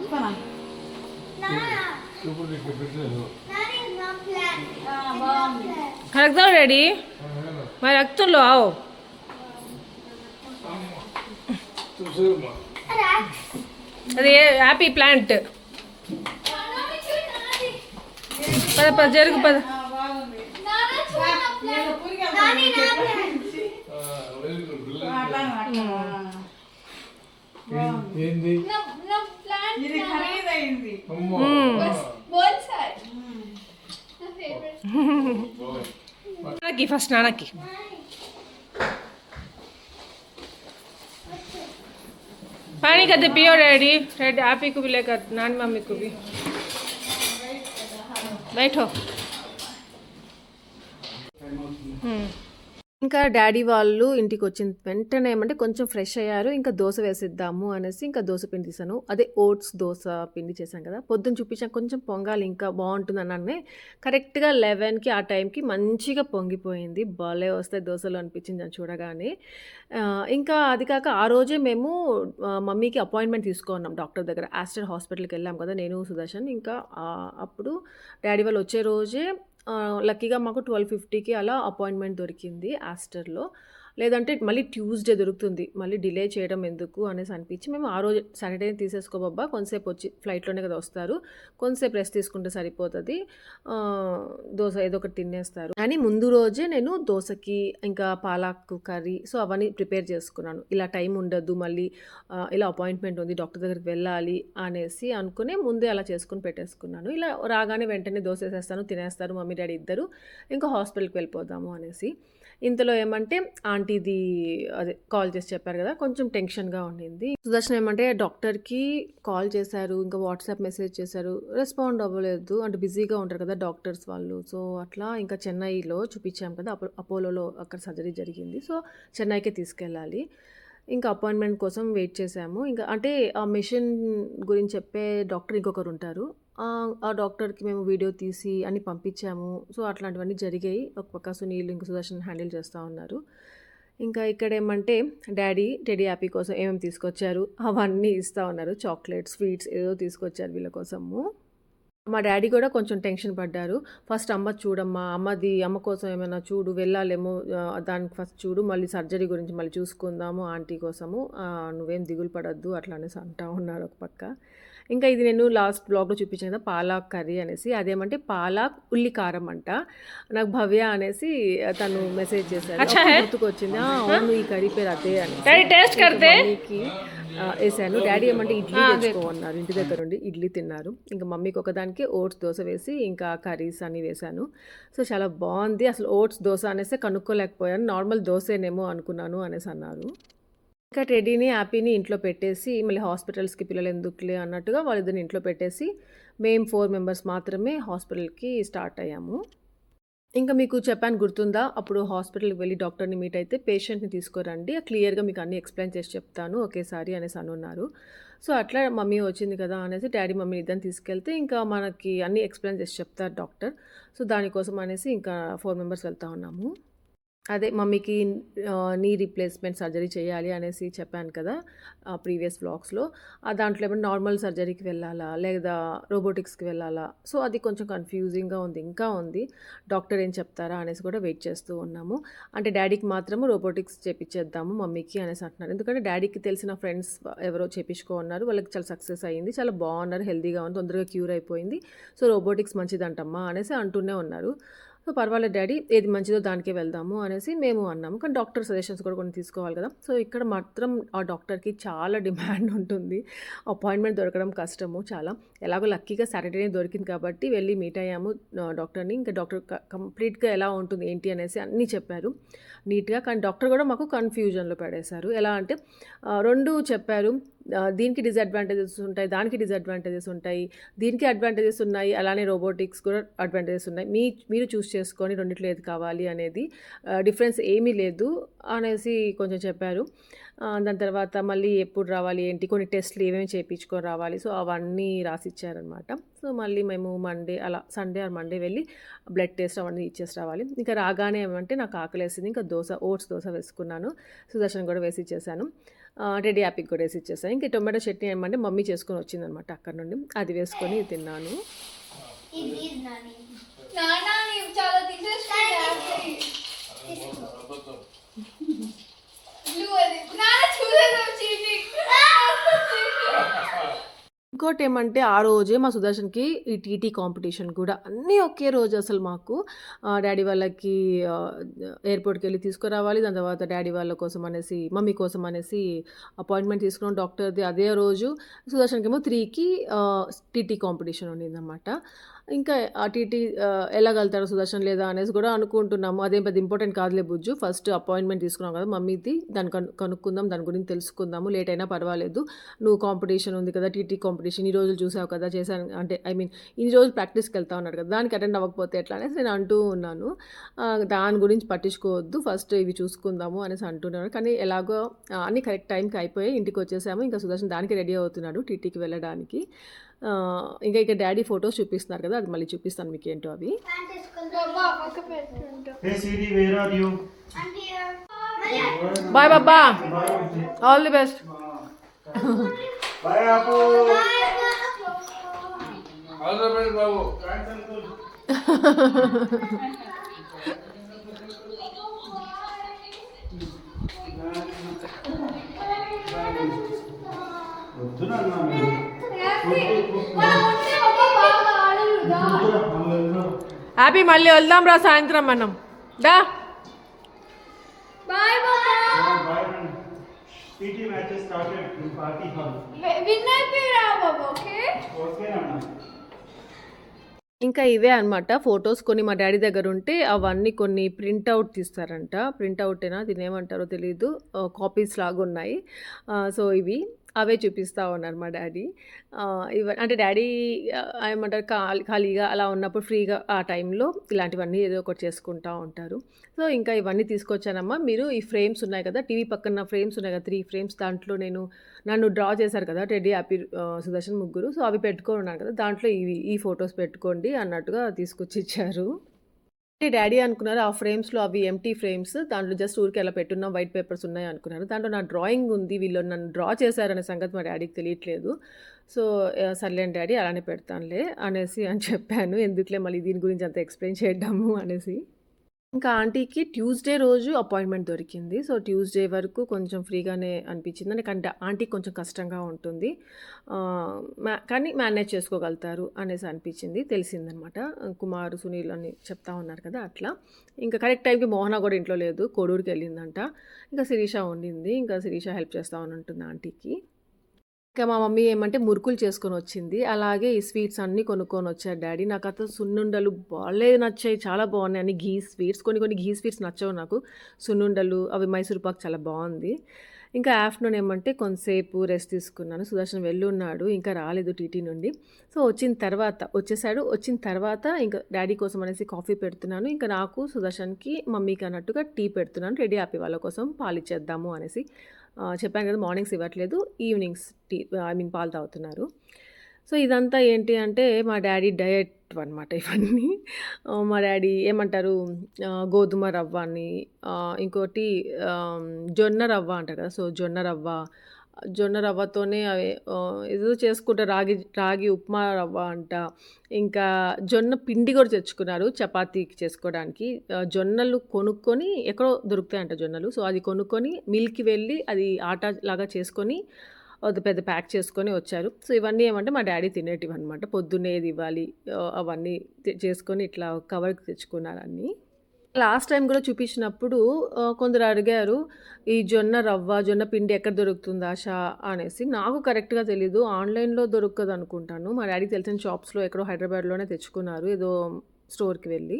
కరెక్ట్గా డాడీ మరి రక్తంలో ఆవు అది హ్యాపీ ప్లాంట్. పద పద జరుగు పద. నాన్నకి ఫస్ట్ నాన్నకి पानी कहते पियो डैडी, डैडी आप ही को भी लेकर नानी मम्मी को भी। बैठो। ఇంకా డాడీ వాళ్ళు ఇంటికి వచ్చిన వెంటనే ఏమంటే కొంచెం ఫ్రెష్ అయ్యారు. ఇంకా దోశ వేసిద్దాము అనేసి ఇంకా దోశ పిండి తీసాను. అదే ఓట్స్ దోశ పిండి చేశాను కదా, పొద్దున్న చూపించాను కొంచెం పొంగాలి ఇంకా బాగుంటుంది అన్నానే. కరెక్ట్గా 11కి ఆ టైంకి మంచిగా పొంగిపోయింది. భలే వస్తాయి దోశలు అనిపించింది అని చూడగానే. ఇంకా అది కాక ఆ రోజే మేము మమ్మీకి అపాయింట్మెంట్ తీసుకున్నాం డాక్టర్ దగ్గర. ఆస్టర్ హాస్పిటల్కి వెళ్ళాం కదా నేను సుదర్శన్. ఇంకా అప్పుడు డాడీ వాళ్ళు వచ్చే రోజే లక్కీగా మాకు 12:50కి అలా అపాయింట్మెంట్ దొరికింది ఆస్టర్లో. లేదంటే మళ్ళీ ట్యూస్డే దొరుకుతుంది, మళ్ళీ డిలే చేయడం ఎందుకు అనేసి అనిపించి మేము ఆ రోజు సాటర్డే తీసేసుకోబబ్బా, కొంతసేపు వచ్చి ఫ్లైట్లోనే కదా వస్తారు, కొంతసేపు రెస్ట్ తీసుకుంటే సరిపోతుంది, దోశ ఏదో ఒకటి తినేస్తారు అని ముందు రోజే నేను దోశకి ఇంకా పాలక్ కర్రీ సో అవన్నీ ప్రిపేర్ చేసుకున్నాను. ఇలా టైం ఉండదు, మళ్ళీ ఇలా అపాయింట్మెంట్ ఉంది డాక్టర్ దగ్గరికి వెళ్ళాలి అనేసి అనుకుని ముందే అలా చేసుకుని పెట్టేసుకున్నాను. ఇలా రాగానే వెంటనే దోశ వేసేస్తాను, తినేస్తారు మమ్మీ డాడీ ఇద్దరు, ఇంకా హాస్పిటల్కి వెళ్ళిపోదాము అనేసి. ఇంతలో ఏమంటే ఆంటీది అదే కాల్ చేసి చెప్పారు కదా, కొంచెం టెన్షన్గా ఉండింది. సుదర్శన్ ఏమంటే డాక్టర్కి కాల్ చేశారు, ఇంకా వాట్సాప్ మెసేజ్ చేశారు, రెస్పాండ్ అవ్వలేదు, అంటే బిజీగా ఉంటారు కదా డాక్టర్స్ వాళ్ళు. సో అట్లా ఇంకా చెన్నైలో చూపించాం కదా, అపోలోలో అక్కడ సర్జరీ జరిగింది. సో చెన్నైకే తీసుకెళ్ళాలి. ఇంకా అపాయింట్మెంట్ కోసం వెయిట్ చేశాము. ఇంకా అంటే ఆ మిషన్ గురించి చెప్పే డాక్టర్ ఇంకొకరు ఉంటారు, ఆ డాక్టర్కి మేము వీడియో తీసి అన్ని పంపించాము. సో అట్లాంటివన్నీ జరిగాయి. ఒక పక్క సునీల్ ఇంకా సుదర్శన్ హ్యాండిల్ చేస్తూ ఉన్నారు. ఇంకా ఇక్కడ ఏమంటే డాడీ టెడీ హ్యాపీ కోసం ఏమేమి తీసుకొచ్చారు అవన్నీ ఇస్తూ ఉన్నారు, చాక్లెట్స్ స్వీట్స్ ఏదో తీసుకొచ్చారు వీళ్ళ కోసము. మా డ్యాడీ కూడా కొంచెం టెన్షన్ పడ్డారు. ఫస్ట్ అమ్మ చూడమ్మా, అమ్మ కోసం ఏమైనా చూడు, వెళ్ళాలేమో దానికి ఫస్ట్ చూడు, మళ్ళీ సర్జరీ గురించి మళ్ళీ చూసుకుందాము ఆంటీ కోసము, నువ్వేం దిగులు పడొద్దు అట్లా అనేసి అంటా ఉన్నారు ఒక పక్క. ఇంకా ఇది నేను లాస్ట్ బ్లాగ్లో చూపించాను కదా పాలాక్ కర్రీ అనేసి, అదేమంటే పాలాక్ ఉల్లి కారం అంట. నాకు భవ్య అనేసి తను మెసేజ్ చేశారు, గుర్తుకొచ్చింది అవును ఈ కర్రీ పేరు అదే అని. మమ్మీకి వేసాను. డాడీ ఏమంటే ఇడ్లీ తెచ్చుకోమన్నారు, ఇంటి దగ్గర ఉండి ఇడ్లీ తిన్నారు. ఇంకా మమ్మీకి ఒకదానికి ఓట్స్ దోశ వేసి ఇంకా కర్రీస్ అన్నీ వేశాను. సో చాలా బాగుంది. అసలు ఓట్స్ దోశ అనేసి కనుక్కోలేకపోయాను, నార్మల్ దోశనేమో అనుకున్నాను అనేసి అన్నారు. ఇంకా టెడ్డీని హ్యాపీని ఇంట్లో పెట్టేసి మళ్ళీ హాస్పిటల్స్కి పిల్లలు ఎందుకులే అన్నట్టుగా వాళ్ళిద్దరిని ఇంట్లో పెట్టేసి మేము 4 మెంబర్స్ మాత్రమే హాస్పిటల్కి స్టార్ట్ అయ్యాము. ఇంకా మీకు చెప్పాను గుర్తుందా, అప్పుడు హాస్పిటల్కి వెళ్ళి డాక్టర్ని మీట్ అయితే పేషెంట్ని తీసుకురండి, క్లియర్గా మీకు అన్నీ ఎక్స్ప్లెయిన్ చేసి చెప్తాను ఒకేసారి అనేసి అనున్నారు. సో అట్లా మమ్మీ వచ్చింది కదా అనేసి డాడీ మమ్మీని ఇద్దరిని తీసుకెళ్తే ఇంకా మనకి అన్నీ ఎక్స్ప్లెయిన్ చేసి చెప్తారు డాక్టర్. సో దానికోసం అనేసి ఇంకా 4 మెంబర్స్ వెళ్తూ ఉన్నాము. అదే మమ్మీకి నీ రీప్లేస్మెంట్ సర్జరీ చేయాలి అనేసి చెప్పాను కదా ప్రీవియస్ వ్లాగ్స్లో. దాంట్లో ఏమైనా నార్మల్ సర్జరీకి వెళ్ళాలా లేదా రోబోటిక్స్కి వెళ్ళాలా, సో అది కొంచెం కన్ఫ్యూజింగ్గా ఉంది, ఇంకా ఉంది డాక్టర్ ఏం చెప్తారా అనేసి కూడా వెయిట్ చేస్తూ ఉన్నాము. అంటే డాడీకి మాత్రము రోబోటిక్స్ చేపించేద్దాము మమ్మీకి అనేసి అంటున్నారు. ఎందుకంటే డాడీకి తెలిసిన ఫ్రెండ్స్ ఎవరో చేపించుకోన్నారు, వాళ్ళకి చాలా సక్సెస్ అయ్యింది, చాలా బాగున్నారు, హెల్తీగా ఉంది, తొందరగా క్యూర్ అయిపోయింది. సో రోబోటిక్స్ మంచిదంటమ్మా అనేసి అంటూనే ఉన్నారు. సో పర్వాలేదు డాడీ, ఏది మంచిదో దానికే వెళ్దాము అనేసి మేము అన్నాము. కానీ డాక్టర్ సజెషన్స్ కూడా కొన్ని తీసుకోవాలి కదా. సో ఇక్కడ మాత్రం ఆ డాక్టర్కి చాలా డిమాండ్ ఉంటుంది, అపాయింట్మెంట్ దొరకడం కష్టము చాలా. ఎలాగో లక్కీగా సాటర్డేనే దొరికింది కాబట్టి వెళ్ళి మీట్ అయ్యాము డాక్టర్ని. ఇంకా డాక్టర్ కంప్లీట్గా ఎలా ఉంటుంది ఏంటి అనేసి అన్నీ చెప్పారు నీట్గా. కానీ డాక్టర్ కూడా మాకు కన్ఫ్యూజన్లో పడేశారు. ఎలా అంటే 2 చెప్పారు, దీనికి డిసడ్వాంటేజెస్ ఉంటాయి, దానికి డిసడ్వాంటేజెస్ ఉంటాయి, దీనికి అడ్వాంటేజెస్ ఉన్నాయి, అలానే రోబోటిక్స్ కూడా అడ్వాంటేజెస్ ఉన్నాయి, మీరు చూస్ చేసుకొని రెండిట్లో ఏది కావాలి అనేది, డిఫరెన్స్ ఏమీ లేదు అనేసి కొంచెం చెప్పారు. దాని తర్వాత మళ్ళీ ఎప్పుడు రావాలి ఏంటి, కొన్ని టెస్ట్లు ఏమేమి చేయించుకొని రావాలి, సో అవన్నీ రాసిచ్చారనమాట. సో మళ్ళీ మేము సండే ఆర్ మండే వెళ్ళి బ్లడ్ టెస్ట్ అవన్నీ ఇచ్చేసి రావాలి. ఇంకా రాగానే ఏమంటే నాకు ఆకలేసింది, ఇంకా ఓట్స్ దోశ వేసుకున్నాను, సుదర్శన్ కూడా వేసి ఇచ్చేసాను, రెడీ యాపిక్ కూడా వేసి ఇచ్చేసాను. ఇంకా టొమాటో చట్నీ ఏమంటే మమ్మీ చేసుకొని వచ్చిందనమాట అక్కడ నుండి, అది వేసుకొని తిన్నాను. ఇంకోటి ఏమంటే ఆ రోజే మా సుదర్శన్కి ఈ టీటీ కాంపిటీషన్ కూడా అన్నీ ఒకే రోజు. అసలు మాకు డాడీ వాళ్ళకి ఎయిర్పోర్ట్కి వెళ్ళి తీసుకురావాలి, దాని తర్వాత డాడీ వాళ్ళ కోసం అనేసి మమ్మీ కోసం అనేసి అపాయింట్మెంట్ తీసుకున్నాం డాక్టర్ది అదే రోజు. సుదర్శన్కి ఏమో 3కి టీటీ కాంపిటీషన్ ఉండిందన్నమాట. ఇంకా ఆ టీటీ వెళ్ళగలుగుతారు సుదర్శన్ లేదా అనేసి కూడా అనుకుంటున్నాము. అదేం పెద్ద ఇంపార్టెంట్ కాదులే బుజ్జు, ఫస్ట్ అపాయింట్మెంట్ తీసుకున్నాం కదా మమ్మీది, దాన్ని కనుక్కుందాం, దాని గురించి తెలుసుకుందాము, లేట్ అయినా పర్వాలేదు, నువ్వు కాంపిటీషన్ ఉంది కదా టీటీ కాంపిటీషన్ ఈ రోజులు చూసావు కదా, చేశాను అంటే ఇన్ని రోజులు ప్రాక్టీస్కి వెళ్తా ఉన్నాడు కదా, దానికి అటెండ్ అవ్వకపోతే ఎట్లా అనేసి నేను అంటూ ఉన్నాను. దాని గురించి పట్టించుకోవద్దు, ఫస్ట్ ఇవి చూసుకుందాము అనేసి అంటున్నాను. కానీ ఎలాగో అన్నీ కరెక్ట్ టైంకి అయిపోయి ఇంటికి వచ్చేసాము. ఇంకా సుదర్శన్ దానికి రెడీ అవుతున్నాడు టీటీకి వెళ్ళడానికి. ఇంకా ఇక్కడ డాడీ ఫొటోస్ చూపిస్తున్నారు కదా, అది మళ్ళీ చూపిస్తాను మీకు ఏంటో అవి. బాయ్ బాబా, ఆల్ ది బెస్ట్. హ్యాపీ, మళ్ళీ వెళ్దాం రా సాయంత్రం మనం, డా. ఇంకా ఇవే అనమాట ఫొటోస్. కొన్ని మా డాడీ దగ్గర ఉంటే అవన్నీ కొన్ని ప్రింట్అవుట్ తీస్తారంట, ప్రింట్అవుటేనా దీని ఏమంటారో తెలీదు, కాపీస్ లాగా ఉన్నాయి. సో ఇవి అవే చూపిస్తూ ఉన్నారు మా డాడీ. అంటే డాడీ ఏమంటారు ఖాళీగా అలా ఉన్నప్పుడు ఫ్రీగా ఆ టైంలో ఇలాంటివన్నీ ఏదో ఒకటి చేసుకుంటూ ఉంటారు. సో ఇంకా ఇవన్నీ తీసుకొచ్చానమ్మా. మీరు ఈ ఫ్రేమ్స్ ఉన్నాయి కదా, టీవీ పక్కన ఫ్రేమ్స్ ఉన్నాయి కదా, 3 ఫ్రేమ్స్, దాంట్లో నన్ను డ్రా చేశారు కదా టెడ్డీ, హ్యాపీ, సుదర్శన్ ముగ్గురు, సో అవి పెట్టుకొని ఉన్నాను కదా, దాంట్లో ఈ ఫొటోస్ పెట్టుకోండి అన్నట్టుగా తీసుకొచ్చి ఇచ్చారు. డాడీ అనుకున్నారు ఆ ఫ్రేమ్స్‌లో అవి ఎంప్టీ ఫ్రేమ్స్. దాంట్లో జస్ట్ ఊరికే అలా పెట్టున్నాం వైట్ పేపర్స్ ఉన్నాయి అనుకున్నారు. దాంట్లో నా డ్రాయింగ్ ఉంది. వీళ్ళు నన్ను డ్రా చేశారనే సంగతి మా డాడీకి తెలియట్లేదు. సో, సర్లేండి డాడీ అలానే పెడతానులే అనేసి అని చెప్పాను. ఎందుకులే మళ్ళీ దీని గురించి అంత ఎక్స్‌ప్లెయిన్ చేద్దాము అనేసి. ఇంకా ఆంటీకి ట్యూస్‌డే రోజు అపాయింట్‌మెంట్ దొరికింది. సో, ట్యూస్‌డే వరకు కొంచెం ఫ్రీగానే అనిపించింది. ఎందుకంటే ఆంటీకి కొంచెం కష్టంగా ఉంటుంది. కానీ మేనేజ్ చేసుకోగలుగుతారు అనేసి అనిపించింది. తెలిసిందనమాట. కుమార్, సునీల్ అని చెప్తా ఉన్నారు కదా! అట్లా. ఇంకా కరెక్ట్ టైంకి మోహన కూడా ఇంట్లో లేదు. కోడూరుకి వెళ్ళిందంట. ఇంకా శిరీష ఉండింది. ఇంకా శిరీష హెల్ప్ చేస్తా ఉంటుంది ఆంటీకి. ఇంకా మా మమ్మీ ఏమంటే మురుకులు చేసుకొనొచ్చింది. అలాగే ఈ స్వీట్స్ అన్నీ కొనుక్కొనొచ్చారు డ్యాడీ. నాకైతే సున్నుండలు భలే నచ్చాయి. చాలా బాగున్నాయి. అన్ని ఘీ స్వీట్స్. కొన్ని ఘీ స్వీట్స్ నచ్చవు నాకు. సున్నుండలు, అవి మైసూర్ పాక్ చాలా బాగుంది. ఇంకా ఆఫ్టర్‌నూన్ ఏమంటే కొంతసేపు రెస్ట్ తీసుకున్నాను. సుదర్శన్ వెళ్ళున్నాడు. ఇంకా రాలేదు టీటీ నుండి. సో, వచ్చేసాడు. వచ్చిన తర్వాత ఇంకా డ్యాడీ కోసం అనేసి కాఫీ పెడుతున్నాను. ఇంకా నాకు, సుదర్శన్‌కి, మమ్మీకి అన్నట్టుగా టీ పెడుతున్నాను. రెడీ హ్యాపీ వాళ్ళ కోసం పాలిచ్చేద్దాము అనేసి. చెప్పాను కదా! మార్నింగ్స్ ఇవ్వట్లేదు. ఈవినింగ్స్ పాలు తాగుతున్నారు. సో, ఇదంతా ఏంటి అంటే మా డ్యాడీ డయట్ అనమాట ఇవన్నీ. మా డ్యాడీ ఏమంటారు గోధుమ రవ్వ అని, ఇంకోటి జొన్న రవ్వ అంటారు కదా! సో, జొన్న రవ్వతోనే ఏదో చేసుకుంటారు. రాగి ఉప్మా రవ్వ అంట. ఇంకా జొన్న పిండి కూడా తెచ్చుకున్నారు చపాతీకి చేసుకోవడానికి. జొన్నలు కొనుక్కొని ఎక్కడో దొరుకుతాయంట జొన్నలు. సో, అది కొనుక్కొని మిల్‌కి వెళ్ళి అది ఆటా లాగా చేసుకొని అది పెద్ద ప్యాక్ చేసుకొని వచ్చారు. సో, ఇవన్నీ ఏమంటే మా డ్యాడీ తినేటివన్నమాట. పొద్దున్నే ఏది ఇవ్వాలి అవన్నీ చేసుకొని ఇట్లా కవర్‌కి తెచ్చుకున్నారు అన్నీ. లాస్ట్ టైం కూడా చూపించినప్పుడు కొందరు అడిగారు, ఈ జొన్న పిండి ఎక్కడ దొరుకుతుంది ఆషా అనేసి. నాకు కరెక్ట్‌గా తెలీదు. ఆన్‌లైన్‌లో దొరకదనుకుంటాను. మా డ్యాడీకి తెలిసిన షాప్స్‌లో ఎక్కడో హైదరాబాద్‌లోనే తెచ్చుకున్నారు. ఏదో స్టోర్‌కి వెళ్ళి.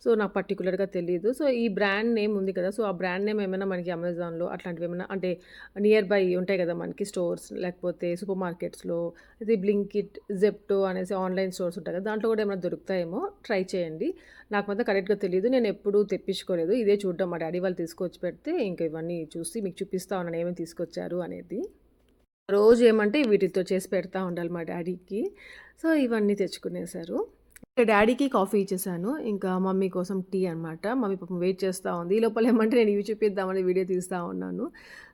సో, నాకు పర్టిక్యులర్‌గా తెలీదు. సో, ఈ బ్రాండ్ నేమ్ ఉంది కదా! సో, ఆ బ్రాండ్ నేమ్ ఏమైనా మనకి అమెజాన్‌లో అట్లాంటివి ఏమైనా అంటే నియర్ బై ఉంటాయి కదా మనకి స్టోర్స్, లేకపోతే సూపర్ మార్కెట్స్‌లో, ఇది బ్లింకిట్, జెప్టో అనేసి ఆన్‌లైన్ స్టోర్స్ ఉంటాయి కదా! దాంట్లో కూడా ఏమైనా దొరుకుతాయేమో ట్రై చేయండి. నాకు మాత్రం కరెక్ట్‌గా తెలీదు. నేను ఎప్పుడూ తెప్పించుకోలేదు. ఇదే చూడ్డం మా డ్యాడీ వాళ్ళు తీసుకొచ్చి పెడితే ఇంక ఇవన్నీ చూసి మీకు చూపిస్తా ఉన్నాను ఏమేమి తీసుకొచ్చారు అనేది. రోజు ఏమంటే వీటితో చేసి పెడతా ఉండాలి మా డ్యాడీకి. సో, ఇవన్నీ తెచ్చుకునేసారు. డ్యాడీకి కాఫీ ఇచ్చేసాను. ఇంకా మమ్మీ కోసం టీ అనమాట. మమ్మీ పాపం వెయిట్ చేస్తూ ఉంది. ఈ లోపల ఏమంటే నేను ఇవి చూపిద్దామని వీడియో తీస్తూ ఉన్నాను.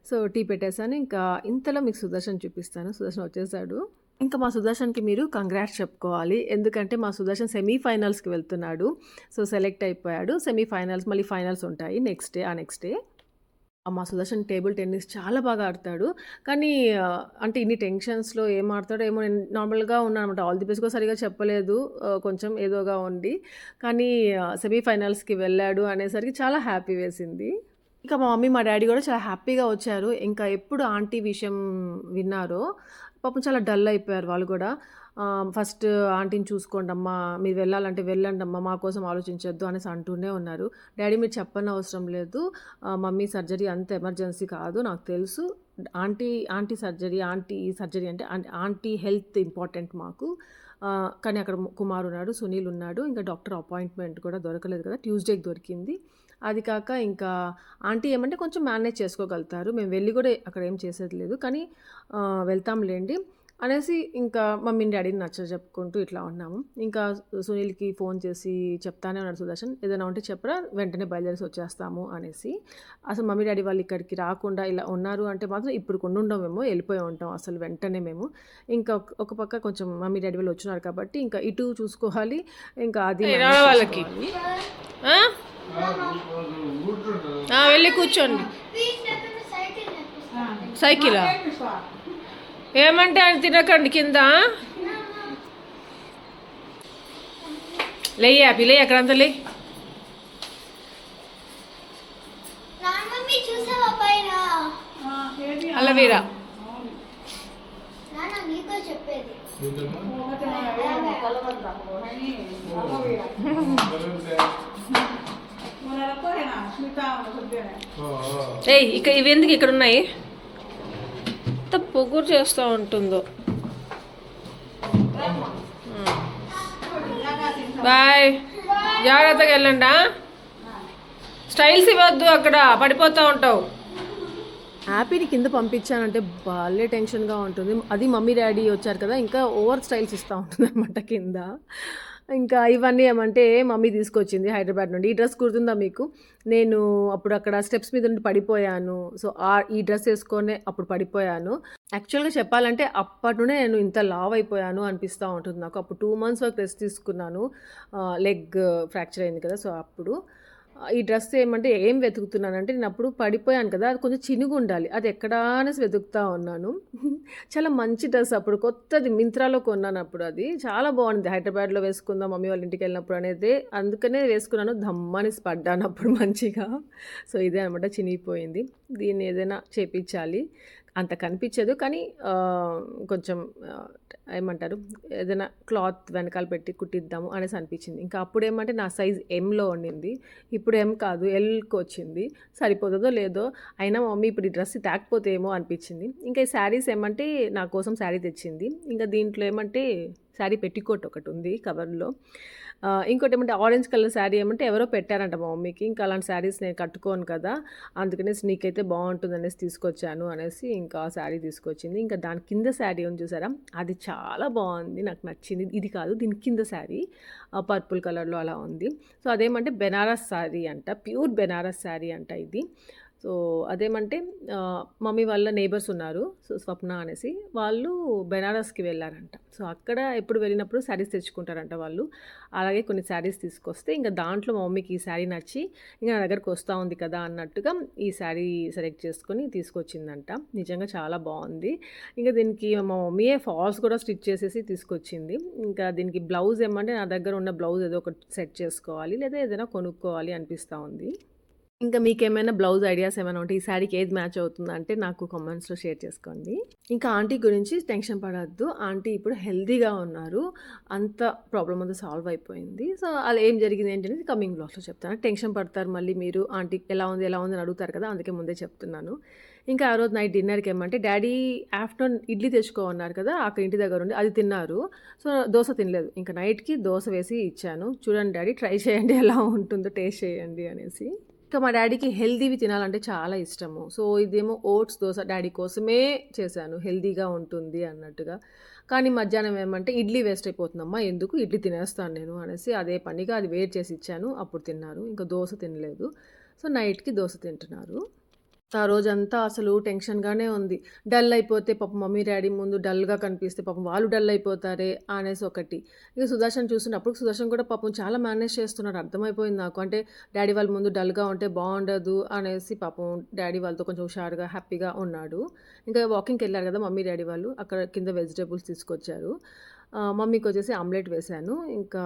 సో, టీ పెట్టేసాను. ఇంకా ఇంతలో మీకు సుదర్శన్ చూపిస్తాను. సుదర్శన్ వచ్చేసాడు. ఇంకా మా సుదర్శన్‌కి మీరు కంగ్రాట్స్ చెప్పుకోవాలి. ఎందుకంటే మా సుదర్శన్ సెమీఫైనల్స్‌కి వెళ్తున్నాడు. సో, సెలెక్ట్ అయిపోయాడు. సెమీఫైనల్స్ మళ్ళీ ఫైనల్స్ ఉంటాయి నెక్స్ట్ డే. మా సుదర్శన్ టేబుల్ టెన్నిస్ చాలా బాగా ఆడతాడు. కానీ అంటే ఇన్ని టెన్షన్స్‌లో ఏం ఆడతాడో ఏమో, నేను నార్మల్‌గా ఉన్నానన్నమాట. ఆల్ ది బెస్ట్ కూడా సరిగ్గా చెప్పలేదు. కొంచెం ఏదోగా ఉండి. కానీ సెమీఫైనల్స్‌కి వెళ్ళాడు అనేసరికి చాలా హ్యాపీ వేసింది. ఇంకా మా మమ్మీ, మా డ్యాడీ కూడా చాలా హ్యాపీగా వచ్చారు. ఇంకా ఎప్పుడు ఆంటీ విషయం విన్నారో పాపం చాలా డల్ అయిపోయారు వాళ్ళు కూడా. ఫస్ట్ ఆంటీని చూసుకోండమ్మా, మీరు వెళ్ళాలంటే వెళ్ళండమ్మా, మా కోసం ఆలోచించొద్దు అనేసి అంటూనే ఉన్నారు. డ్యాడీ మీరు చెప్పనవసరం లేదు. మమ్మీ సర్జరీ అంత ఎమర్జెన్సీ కాదు నాకు తెలుసు. ఆంటీ సర్జరీ అంటే ఆంటీ హెల్త్ ఇంపార్టెంట్ మాకు. కానీ అక్కడ కుమార్ ఉన్నాడు, సునీల్ ఉన్నాడు. ఇంకా డాక్టర్ అపాయింట్మెంట్ కూడా దొరకలేదు కదా! ట్యూస్‌డేకి దొరికింది. అది కాక ఇంకా ఆంటీ ఏమంటే కొంచెం మేనేజ్ చేసుకోగలుగుతారు. మేము వెళ్ళి కూడా అక్కడ ఏం చేసేది లేదు. కానీ వెళ్తాంలేండి అనేసి ఇంకా మమ్మీని, డ్యాడీని నచ్చజెప్పుకుంటూ ఇట్లా ఉన్నాము. ఇంకా సునీల్‌కి ఫోన్ చేసి చెప్తానే ఉన్నాడు సుదర్శన్, ఏదైనా ఉంటే చెప్పరా వెంటనే బయలుదేరేసి వచ్చేస్తాము అనేసి. అసలు మమ్మీ, డ్యాడీ వాళ్ళు ఇక్కడికి రాకుండా ఇలా ఉన్నారు అంటే మాత్రం ఇప్పుడు కొండుండమేమో, వెళ్ళిపోయి ఉంటాం అసలు వెంటనే మేము. ఇంకా ఒక పక్క కొంచెం మమ్మీ, డ్యాడీ వాళ్ళు వచ్చినారు కాబట్టి ఇంకా ఇటు చూసుకోవాలి, ఇంకా అది వాళ్ళకి వెళ్ళి కూర్చోండి. సైకిలా ఏమంటే అని తినకండి కింద. లేయి హ్యాపీ, లేయి అక్కడంతా లేయి. అల్లవీరా ఏయ్ ఇక ఇవి ఎందుకు ఇక్కడ ఉన్నాయి? ఎంత పొగురు చేస్తూ ఉంటుందో. బాయ్, జాగ్రత్తగా వెళ్ళండి. స్టైల్స్ ఇవ్వద్దు, అక్కడ పడిపోతూ ఉంటావు. హ్యాపీని కింద పంపించానంటే భలే టెన్షన్గా ఉంటుంది. అది మమ్మీ, డాడీ వచ్చారు కదా, ఇంకా ఓవర్ స్టైల్స్ ఇస్తూ ఉంటుంది అనమాట కింద. ఇంకా ఇవన్నీ ఏమంటే మమ్మీ తీసుకొచ్చింది హైదరాబాద్ నుండి. ఈ డ్రెస్ గుర్తుందా మీకు? నేను అప్పుడు అక్కడ స్టెప్స్ మీద నుండి పడిపోయాను. సో, ఈ డ్రెస్ ఏసుకొనే అప్పుడు పడిపోయాను. యాక్చువల్‌గా చెప్పాలంటే అప్పటి నుండే నేను ఇంత లావు అయిపోయాను అనిపిస్తా ఉంటుంది నాకు. అప్పుడు 2 మంత్స్ వరకు రెస్ట్ తీసుకున్నాను. లెగ్ ఫ్రాక్చర్ అయింది కదా! సో, అప్పుడు ఈ డ్రెస్ ఏమంటే ఏం వెతుకుతున్నానంటే నేను అప్పుడు పడిపోయాను కదా! అది కొంచెం చినుగుండాలి. అది ఎక్కడా అనేసి వెతుకుతా ఉన్నాను. చాలా మంచి డ్రెస్ అప్పుడు కొత్తది మింత్రాలో కొన్నాను అప్పుడు అది. చాలా బాగుంది. హైదరాబాద్‌లో వేసుకుందాం మమ్మీ వాళ్ళ ఇంటికెళ్ళినప్పుడు అనేది అందుకనే వేసుకున్నాను. ధమ్మనేసి పడ్డాను అప్పుడు మంచిగా. సో, ఇదే అనమాట చినిగిపోయింది. దీన్ని ఏదైనా చేపిచ్చాలి. అంత కనిపించదు కానీ కొంచెం ఏమంటారు ఏదైనా క్లాత్ వెనకాల పెట్టి కుట్టిద్దాము అనేసి అనిపించింది. ఇంకా అప్పుడేమంటే నా సైజ్ ఎంలో ఉండింది. ఇప్పుడు ఎం కాదు ఎల్‌కి వచ్చింది. సరిపోతుందో లేదో అయినా మమ్మీ ఇప్పుడు ఈ డ్రెస్ తేకపోతే ఏమో అనిపించింది. ఇంకా ఈ శారీస్ ఏమంటే నా కోసం శారీ తెచ్చింది. ఇంకా దీంట్లో ఏమంటే శారీ పెట్టికోట్ ఒకటి ఉంది కవర్‌లో. ఇంకోటి ఏమంటే ఆరెంజ్ కలర్ శారీ ఏమంటే ఎవరో పెట్టారంట మా మమ్మీకి. ఇంకా అలాంటి శారీస్ నేను కట్టుకోను కదా! అందుకనేసి నీకైతే బాగుంటుందనేసి తీసుకొచ్చాను అనేసి ఇంకా ఆ శారీ తీసుకొచ్చింది. ఇంకా దాని కింద శారీ ఉంది చూసారా? అది చాలా బాగుంది. నాకు నచ్చింది. ఇది కాదు దీని కింద శారీ పర్పుల్ కలర్‌లో అలా ఉంది. సో, అదేమంటే బెనారస్ శారీ అంట. ప్యూర్ బెనారస్ శారీ అంట ఇది. సో, అదేమంటే మమ్మీ వాళ్ళ నేబర్స్ ఉన్నారు. సో, స్వప్న అనేసి. వాళ్ళు బెనారస్‌కి వెళ్లారంట. సో, అక్కడ ఎప్పుడు వెళ్ళినప్పుడు శారీస్ తెచ్చుకుంటారంట వాళ్ళు. అలాగే కొన్ని శారీస్ తీసుకొస్తే ఇంక దాంట్లో మా మమ్మీకి ఈ శారీ నచ్చి ఇంక నా దగ్గరికి వస్తా ఉంది కదా అన్నట్టుగా ఈ శారీ సెలెక్ట్ చేసుకొని తీసుకొచ్చిందంట. నిజంగా చాలా బాగుంది. ఇంకా దీనికి మా మమ్మీయే ఫాల్స్ కూడా స్టిచ్ చేసేసి తీసుకొచ్చింది. ఇంకా దీనికి బ్లౌజ్ ఏమంటే నా దగ్గర ఉన్న బ్లౌజ్ ఏదో ఒకటి సెట్ చేసుకోవాలి లేదా ఏదైనా కొనుక్కోవాలి అనిపిస్తూ ఉంది. ఇంకా మీకేమైనా బ్లౌజ్ ఐడియాస్ ఏమైనా ఉంటే ఈ శారీకి ఏది మ్యాచ్ అవుతుందంటే నాకు కామెంట్స్‌లో షేర్ చేసుకోండి. ఇంకా ఆంటీ గురించి టెన్షన్ పడొద్దు. ఆంటీ ఇప్పుడు హెల్తీగా ఉన్నారు. అంత ప్రాబ్లమ్ అంతా సాల్వ్ అయిపోయింది. సో, అలా ఏం జరిగింది ఏంటి అనేది కమింగ్ బ్లాగ్స్‌లో చెప్తాను. టెన్షన్ పడతారు మళ్ళీ మీరు ఆంటీ ఎలా ఉంది, ఎలా ఉంది అని అడుగుతారు కదా! అందుకే ముందే చెప్తున్నాను. ఇంకా ఆ రోజు నైట్ డిన్నర్‌కి ఏమంటే డ్యాడీ ఆఫ్టర్‌నూన్ ఇడ్లీ తెచ్చుకో అన్నారు కదా! అక్కడ ఇంటి దగ్గర ఉండి అది తిన్నారు. సో, దోస తినలేదు. ఇంకా నైట్‌కి దోస వేసి ఇచ్చాను. చూడండి డ్యాడీ ట్రై చేయండి ఎలా ఉంటుందో టేస్ట్ చేయండి అనేసి. ఇంకా మా డ్యాడీకి హెల్తీవి తినాలంటే చాలా ఇష్టము. సో, ఇదేమో ఓట్స్ దోస డ్యాడీ కోసమే చేశాను. హెల్తీగా ఉంటుంది అన్నట్టుగా. కానీ మధ్యాహ్నం ఏమంటే ఇడ్లీ వేస్ట్ అయిపోతుందమ్మా ఎందుకు ఇడ్లీ తినేస్తాను నేను అనేసి అదే పనిగా అది వేడి చేసి ఇచ్చాను. అప్పుడు తిన్నారు. ఇంకా దోస తినలేదు. సో, నైట్‌కి దోస తింటున్నారు. ఆ రోజంతా అసలు టెన్షన్‌గానే ఉంది. డల్ అయిపోతే పాపం మమ్మీ, డ్యాడీ ముందు డల్‌గా కనిపిస్తే పాపం వాళ్ళు డల్ అయిపోతారే అనేసి ఒకటి. ఇక సుదర్శన్ చూస్తున్నప్పుడు సుదర్శన్ కూడా పాపం చాలా మేనేజ్ చేస్తున్నాడు. అర్థమైపోయింది నాకు. అంటే డ్యాడీ వాళ్ళ ముందు డల్‌గా ఉంటే బాగుండదు అనేసి పాపం డ్యాడీ వాళ్ళతో కొంచెం హుషారుగా, హ్యాపీగా ఉన్నాడు. ఇంకా వాకింగ్‌కెళ్లారు కదా మమ్మీ, డ్యాడీ వాళ్ళు. అక్కడ కింద వెజిటబుల్స్ తీసుకొచ్చారు. మమ్మీకొచ్చేసి ఆమ్లెట్ వేశాను. ఇంకా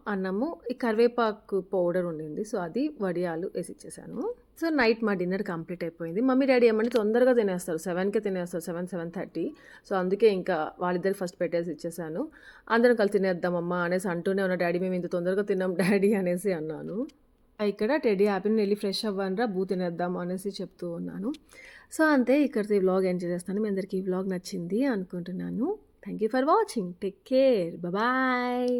అన్నము, ఈ కరివేపాకు పౌడర్ ఉండింది. సో, అది వడియాలు వేసిచ్చేసాను. సో, నైట్ మా డిన్నర్ కంప్లీట్ అయిపోయింది. మమ్మీ, డ్యాడీ ఏమంటే తొందరగా తినేస్తారు. 7కే తినేస్తారు. 7, 7:30. సో, అందుకే ఇంకా వాళ్ళిద్దరికి ఫస్ట్ పెట్టేసి ఇచ్చేసాను. అందరం కలిసి తినేద్దామమ్మా అనేసి అంటూనే ఉన్నా. డ్యాడీ మేము ఇంత తొందరగా తిన్నాం డ్యాడీ అనేసి అన్నాను. ఇక్కడ టెడ్డీ హ్యాపీని వెళ్ళి ఫ్రెష్ అవ్వనరా తినేద్దాం అనేసి చెప్తూ ఉన్నాను. సో, అంతే ఇక్కడితో ఈ వ్లాగ్ ఎండ్ చేసేస్తాను. మీ అందరికీ ఈ వ్లాగ్ నచ్చింది అనుకుంటున్నాను. Thank you for watching. Take care. Bye.